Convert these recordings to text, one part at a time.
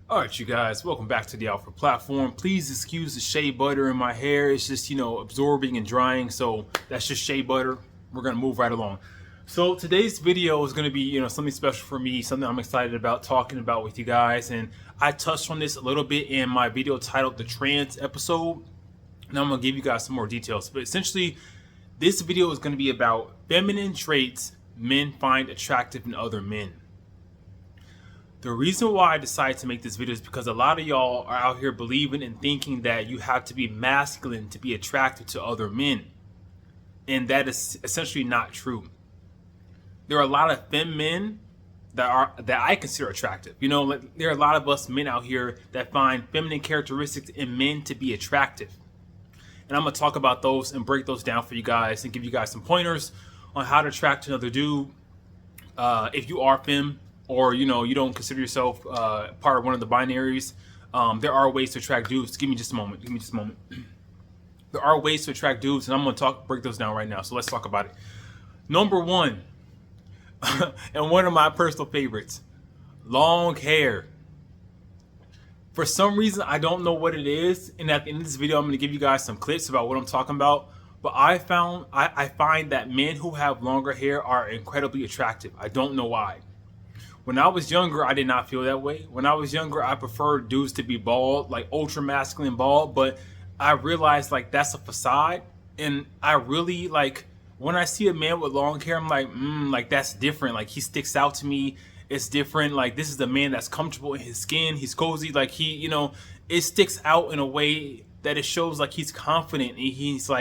Alright, you guys, welcome back to the Alpha platform. Please excuse the shea butter in my hair. It's just, absorbing and drying, so that's just shea butter. We're going to move right along. So today's video is going to be, something special for me, something I'm excited about talking about with you guys. And I touched on this a little bit in my video titled The Trans Episode. Now I'm going to give you guys some more details. But essentially, this video is going to be about feminine traits men find attractive in other men. The reason why I decided to make this video is because a lot of y'all are out here believing and thinking that you have to be masculine to be attracted to other men. And that is essentially not true. There are a lot of femme men that I consider attractive. There are a lot of us men out here that find feminine characteristics in men to be attractive. And I'm going to talk about those and break those down for you guys and give you guys some pointers on how to attract another dude if you are femme. Or, you don't consider yourself part of one of the binaries. There are ways to attract dudes. Give me just a moment. There are ways to attract dudes, and I'm going to break those down right now. So let's talk about it. Number one, and one of my personal favorites, long hair. For some reason, I don't know what it is. And at the end of this video, I'm going to give you guys some clips about what I'm talking about. But I find that men who have longer hair are incredibly attractive. I don't know why. When I was younger, I did not feel that way. When I was younger, I preferred dudes to be bald, like ultra masculine bald. But I realized that's a facade. And I really when I see a man with long hair, I'm like that's different. Like he sticks out to me. It's different. Like this is the man that's comfortable in his skin. He's cozy. Like he, it sticks out in a way that it shows like he's confident. And he's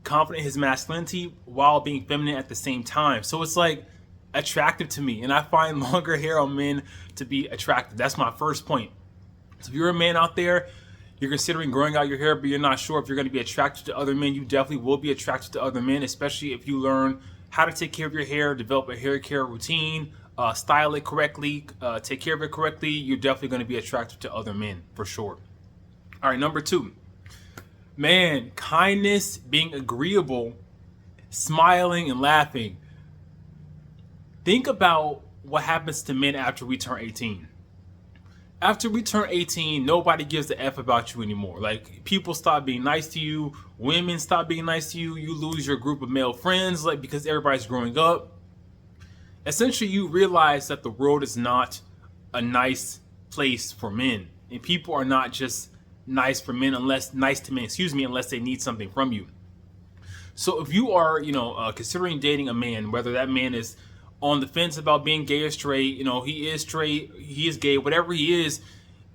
confident in his masculinity while being feminine at the same time. So it's attractive to me, and I find longer hair on men to be attractive. That's my first point. So if you're a man out there, you're considering growing out your hair, but you're not sure if you're going to be attracted to other men, you definitely will be attracted to other men, especially if you learn how to take care of your hair, develop a hair care routine, style it correctly, take care of it correctly. You're definitely going to be attracted to other men for sure. All right, number two, man, kindness, being agreeable, smiling and laughing. Think about what happens to men after we turn 18. After we turn 18, nobody gives a F about you anymore. People stop being nice to you. Women stop being nice to you. You lose your group of male friends, because everybody's growing up. Essentially, you realize that the world is not a nice place for men. And people are not just nice to men, unless they need something from you. So if you are, considering dating a man, whether that man is on the fence about being gay or straight, he is straight, he is gay, whatever he is,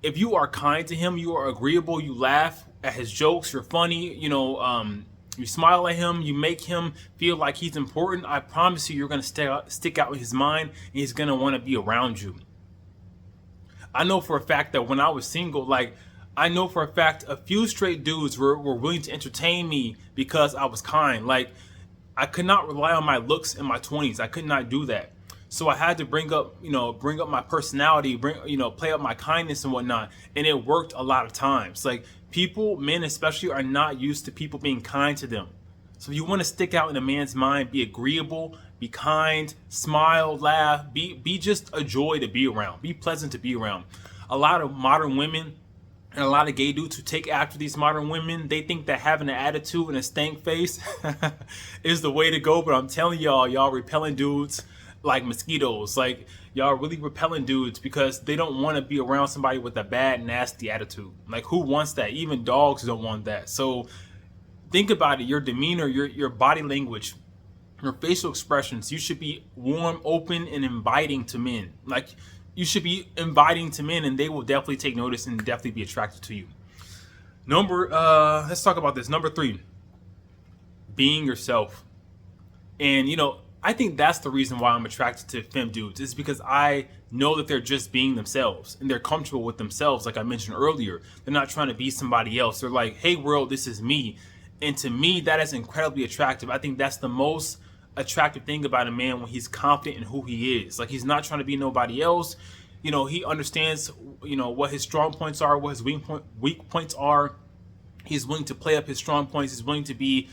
if you are kind to him, you are agreeable, you laugh at his jokes, you're funny, you smile at him, you make him feel like he's important, I promise you, you're going to stick out in his mind, and he's going to want to be around you. I know for a fact that when I was single, I know for a fact a few straight dudes were willing to entertain me because I was kind. I could not rely on my looks in my 20s. I could not do that. So I had to bring up my personality, play up my kindness and whatnot. And it worked a lot of times. People, men especially, are not used to people being kind to them. So if you want to stick out in a man's mind, be agreeable, be kind, smile, laugh, be just a joy to be around. Be pleasant to be around. A lot of modern women and a lot of gay dudes who take after these modern women, they think that having an attitude and a stank face is the way to go. But I'm telling y'all repelling dudes like mosquitoes. Y'all really repelling dudes because they don't want to be around somebody with a bad, nasty attitude. Who wants that? Even dogs don't want that. So think about it. Your demeanor, your body language, your facial expressions, you should be warm, open, and inviting to men. You should be inviting to men, and they will definitely take notice and definitely be attracted to you. Let's talk about this. Number three, being yourself. And, I think that's the reason why I'm attracted to femme dudes. It's because I know that they're just being themselves, and they're comfortable with themselves, like I mentioned earlier. They're not trying to be somebody else. They're like, hey, world, this is me. And to me, that is incredibly attractive. I think that's the most attractive thing about a man when he's confident in who he is. He's not trying to be nobody else. He understands what his strong points are, what his weak points are. He's willing to play up his strong points. He's willing to be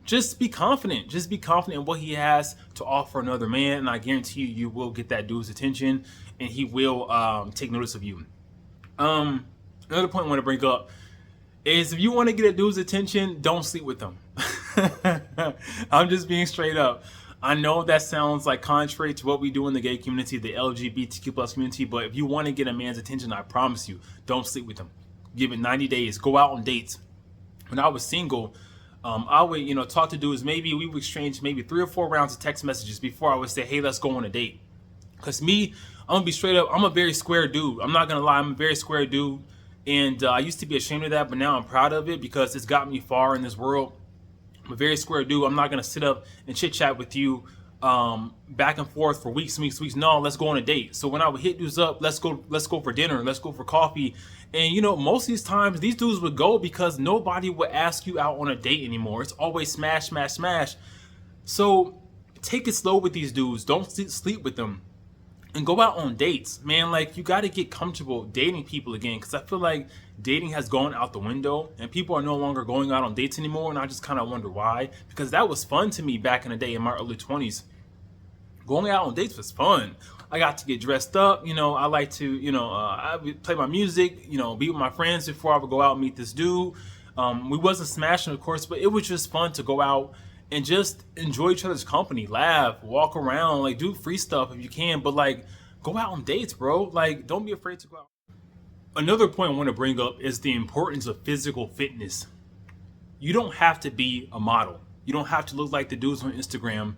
just be confident. In what he has to offer another man, and I guarantee you will get that dude's attention. and he will take notice of you. Another point I want to bring up is if you want to get a dude's attention, don't sleep with them. I'm just being straight up. I know that sounds like contrary to what we do in the gay community, the LGBTQ plus community, but if you want to get a man's attention, I promise you, don't sleep with him. Give it 90 days. Go out on dates. When I was single, I would, talk to dudes. Maybe we would exchange maybe 3 or 4 rounds of text messages before I would say, hey, let's go on a date. Because me, I'm gonna be straight up, I'm a very square dude. I'm not gonna lie, I'm a very square dude. And I used to be ashamed of that, but now I'm proud of it because it's got me far in this world. I'm a very square dude. I'm not gonna sit up and chit chat with you back and forth for weeks and weeks and weeks. No, let's go on a date. So when I would hit dudes up, let's go for dinner, let's go for coffee. And most of these times these dudes would go because nobody would ask you out on a date anymore. It's always smash, smash, smash. So take it slow with these dudes. Don't sleep with them. And go out on dates, man. Like, you got to get comfortable dating people again, because I feel like dating has gone out the window and people are no longer going out on dates anymore. And I just kind of wonder why, because that was fun to me back in the day in my early 20s. Going out on dates was fun. I got to get dressed up. I like to, I would play my music, be with my friends before I would go out and meet this dude. We wasn't smashing, of course, but it was just fun to go out and just enjoy each other's company, laugh, walk around, like do free stuff if you can, but like go out on dates, bro. Like, don't be afraid to go out. Another point I want to bring up is the importance of physical fitness. You don't have to be a model. You don't have to look like the dudes on Instagram,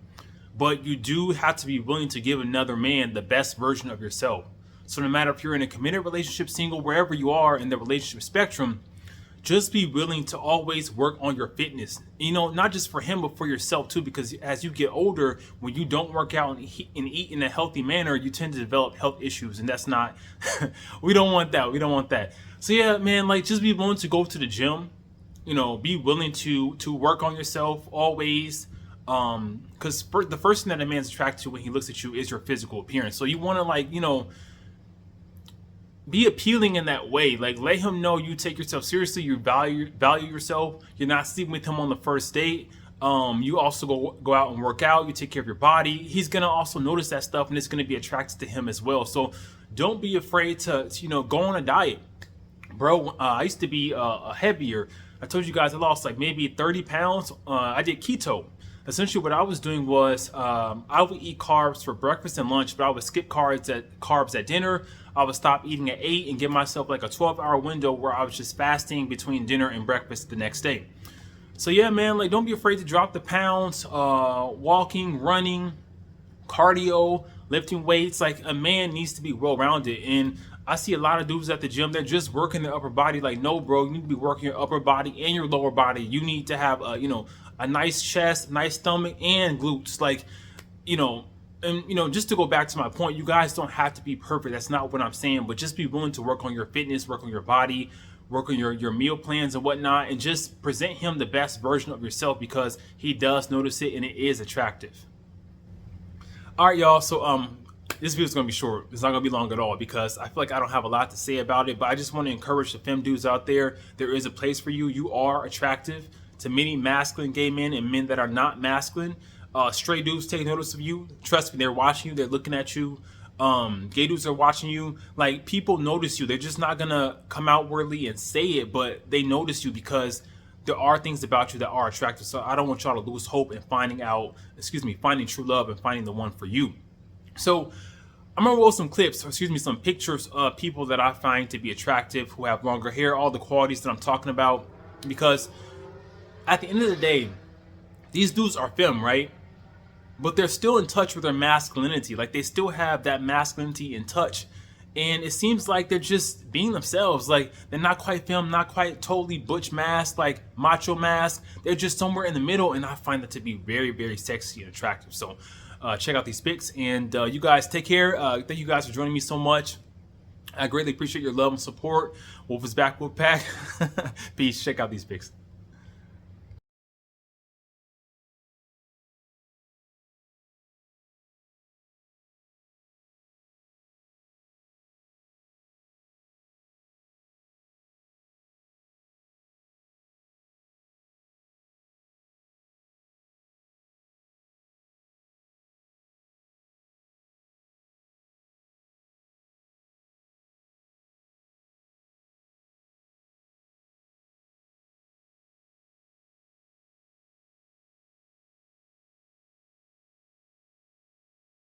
but you do have to be willing to give another man the best version of yourself. So no matter if you're in a committed relationship, single, wherever you are in the relationship spectrum, just be willing to always work on your fitness. Not just for him, but for yourself too, because as you get older, when you don't work out and eat in a healthy manner, you tend to develop health issues. And that's not, we don't want that. We don't want that. So yeah, man, like just be willing to go to the gym, be willing to work on yourself always. Because the first thing that a man's attracted to when he looks at you is your physical appearance. So you want to be appealing in that way. Like, let him know you take yourself seriously, you value yourself, you're not sleeping with him on the first date. You also go out and work out, you take care of your body. He's gonna also notice that stuff and it's gonna be attracted to him as well. So don't be afraid to go on a diet. Bro, I used to be heavier. I told you guys I lost like maybe 30 pounds. I did keto. Essentially what I was doing was I would eat carbs for breakfast and lunch, but I would skip carbs at dinner. I would stop eating at 8 and give myself like a 12-hour window where I was just fasting between dinner and breakfast the next day. So yeah, man, like don't be afraid to drop the pounds, walking, running, cardio, lifting weights. Like a man needs to be well-rounded. And I see a lot of dudes at the gym, they're just working their upper body. Like, no, bro, you need to be working your upper body and your lower body. You need to have a nice chest, nice stomach, and glutes. Like, and just to go back to my point, you guys don't have to be perfect. That's not what I'm saying, but just be willing to work on your fitness, work on your body, work on your meal plans and whatnot, and just present him the best version of yourself, because he does notice it and it is attractive. All right, y'all. So this video is gonna be short. It's not gonna be long at all because I feel like I don't have a lot to say about it. But I just want to encourage the femme dudes out there. There is a place for you. You are attractive to many masculine gay men and men that are not masculine. Straight dudes take notice of you. Trust me, they're watching you. They're looking at you. Gay dudes are watching you. Like, people notice you. They're just not gonna come outwardly and say it, but they notice you because there are things about you that are attractive. So I don't want y'all to lose hope in finding true love and finding the one for you. So I'm gonna roll some some pictures of people that I find to be attractive, who have longer hair, all the qualities that I'm talking about, because at the end of the day, these dudes are femme, right? But they're still in touch with their masculinity. Like, they still have that masculinity in touch. And it seems like they're just being themselves. Like, they're not quite femme, not quite totally butch mask, like macho mask. They're just somewhere in the middle. And I find that to be very, very sexy and attractive. So check out these pics. And you guys take care. Thank you guys for joining me so much. I greatly appreciate your love and support. Wolf is back, Wolf pack. Peace. Check out these pics.